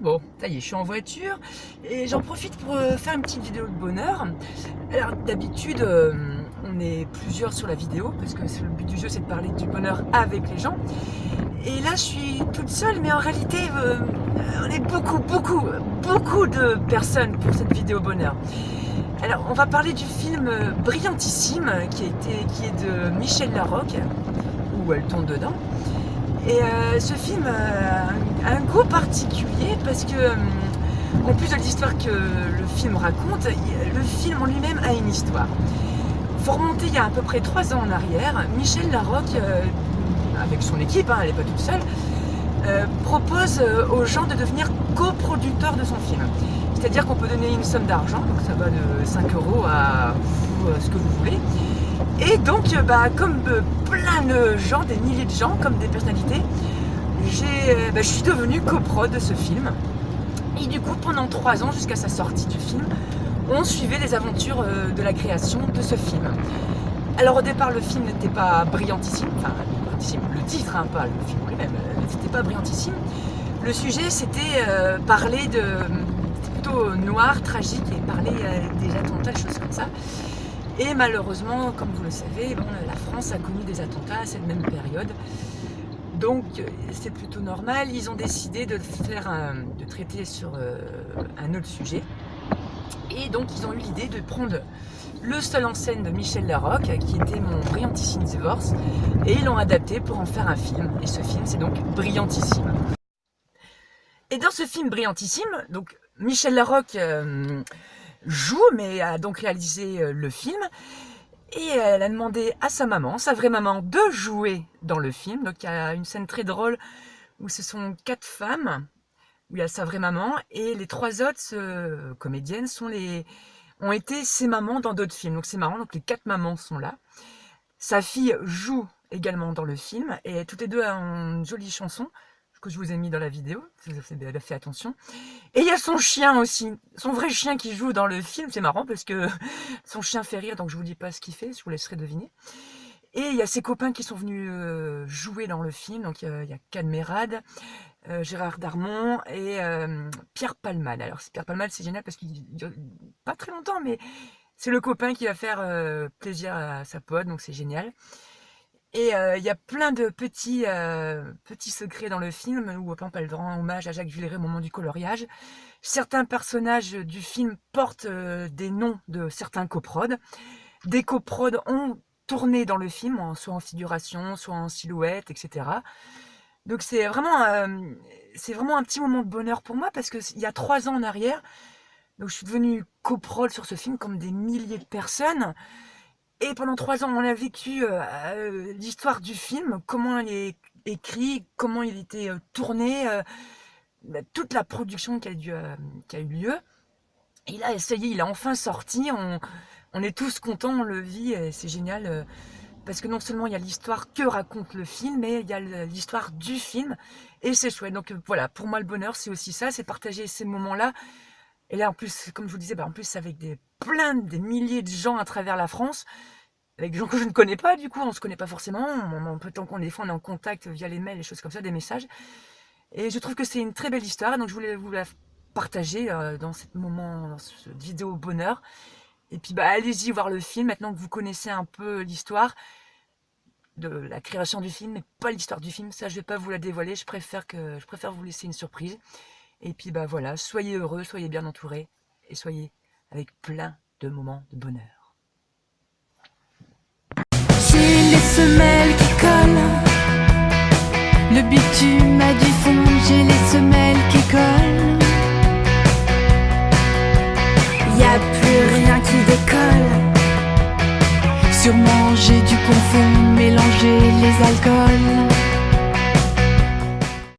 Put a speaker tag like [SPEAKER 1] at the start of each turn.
[SPEAKER 1] Bon, ça y est, je suis en voiture et j'en profite pour faire une petite vidéo de bonheur. Alors d'habitude, on est plusieurs sur la vidéo parce que le but du jeu c'est de parler du bonheur avec les gens. Et là je suis toute seule, mais en réalité on est beaucoup de personnes pour cette vidéo bonheur. Alors on va parler du film Brillantissime qui est de Michel Larocque, où elle tourne dedans. Et ce film a un goût particulier parce que, en plus de l'histoire que le film raconte, le film en lui-même a une histoire. Il faut remonter il y a à peu près 3 ans en arrière. Michel Larocque, avec son équipe, elle n'est pas toute seule, propose aux gens de devenir coproducteurs de son film. C'est-à-dire qu'on peut donner une somme d'argent, donc ça va de 5 € à ce que vous voulez. Et donc, comme plein de gens, des milliers de gens, comme des personnalités, je suis devenue coprod de ce film. Et du coup, pendant 3 ans, jusqu'à sa sortie du film, on suivait les aventures de la création de ce film. Alors au départ, le film n'était pas brillantissime, enfin brillantissime, le titre, pas le film lui-même, n'était pas brillantissime. Le sujet, c'était c'était plutôt noir, tragique, et parler des attentats, des choses comme ça. Et malheureusement, comme vous le savez, la France a connu des attentats à cette même période. Donc c'est plutôt normal. Ils ont décidé de traiter sur un autre sujet. Et donc ils ont eu l'idée de prendre le seul en scène de Michel Larocque, qui était mon Brillantissime Divorce, et ils l'ont adapté pour en faire un film. Et ce film, c'est donc Brillantissime. Et dans ce film Brillantissime, donc Michel Larocque joue, mais a donc réalisé le film, et elle a demandé à sa maman, sa vraie maman, de jouer dans le film. Donc il y a une scène très drôle où ce sont 4 femmes, où il y a sa vraie maman, et les 3 autres comédiennes ont été ses mamans dans d'autres films. Donc c'est marrant, donc les 4 mamans sont là. Sa fille joue également dans le film, et toutes les deux ont une jolie chanson que je vous ai mis dans la vidéo, si vous avez fait attention. Et il y a son chien aussi, son vrai chien qui joue dans le film. C'est marrant parce que son chien fait rire, donc je vous dis pas ce qu'il fait, je vous laisserai deviner. Et il y a ses copains qui sont venus jouer dans le film, donc il y a Cadmerade, Gérard Darmon et Pierre Palmade. Alors Pierre Palmade, c'est génial parce qu'il dure pas très longtemps, mais c'est le copain qui va faire plaisir à sa pote, donc c'est génial. Et il y a plein de petits secrets dans le film où par exemple elle rend hommage à Jacques Villeray au moment du coloriage. Certains personnages du film portent des noms de certains coprods. Des coprods ont tourné dans le film, soit en figuration, soit en silhouette, etc. Donc c'est vraiment un petit moment de bonheur pour moi parce qu'il y a 3 ans en arrière, donc je suis devenue coprod sur ce film comme des milliers de personnes. Et pendant 3 ans, on a vécu l'histoire du film, comment il est écrit, comment il était tourné, toute la production qui a eu lieu. Et là, ça y est, il est enfin sorti, on est tous contents, on le vit, et c'est génial. Parce que non seulement il y a l'histoire que raconte le film, mais il y a l'histoire du film, et c'est chouette. Donc voilà, pour moi le bonheur, c'est aussi ça, c'est partager ces moments-là. Et là, en plus, comme je vous disais, en plus avec des milliers de gens à travers la France, avec des gens que je ne connais pas, du coup, on ne se connaît pas forcément, des fois on est en contact via les mails, des choses comme ça, des messages. Et je trouve que c'est une très belle histoire, donc je voulais vous la partager dans cette vidéo bonheur. Et puis allez-y voir le film, maintenant que vous connaissez un peu l'histoire de la création du film, mais pas l'histoire du film, ça je ne vais pas vous la dévoiler, je préfère vous laisser une surprise. Et puis voilà, soyez heureux, soyez bien entourés, et soyez avec plein de moments de bonheur.
[SPEAKER 2] J'ai les semelles qui collent, le bitume a du fond, j'ai les semelles qui collent. Y a plus rien qui décolle, sûrement j'ai dû confondre, mélanger les alcools.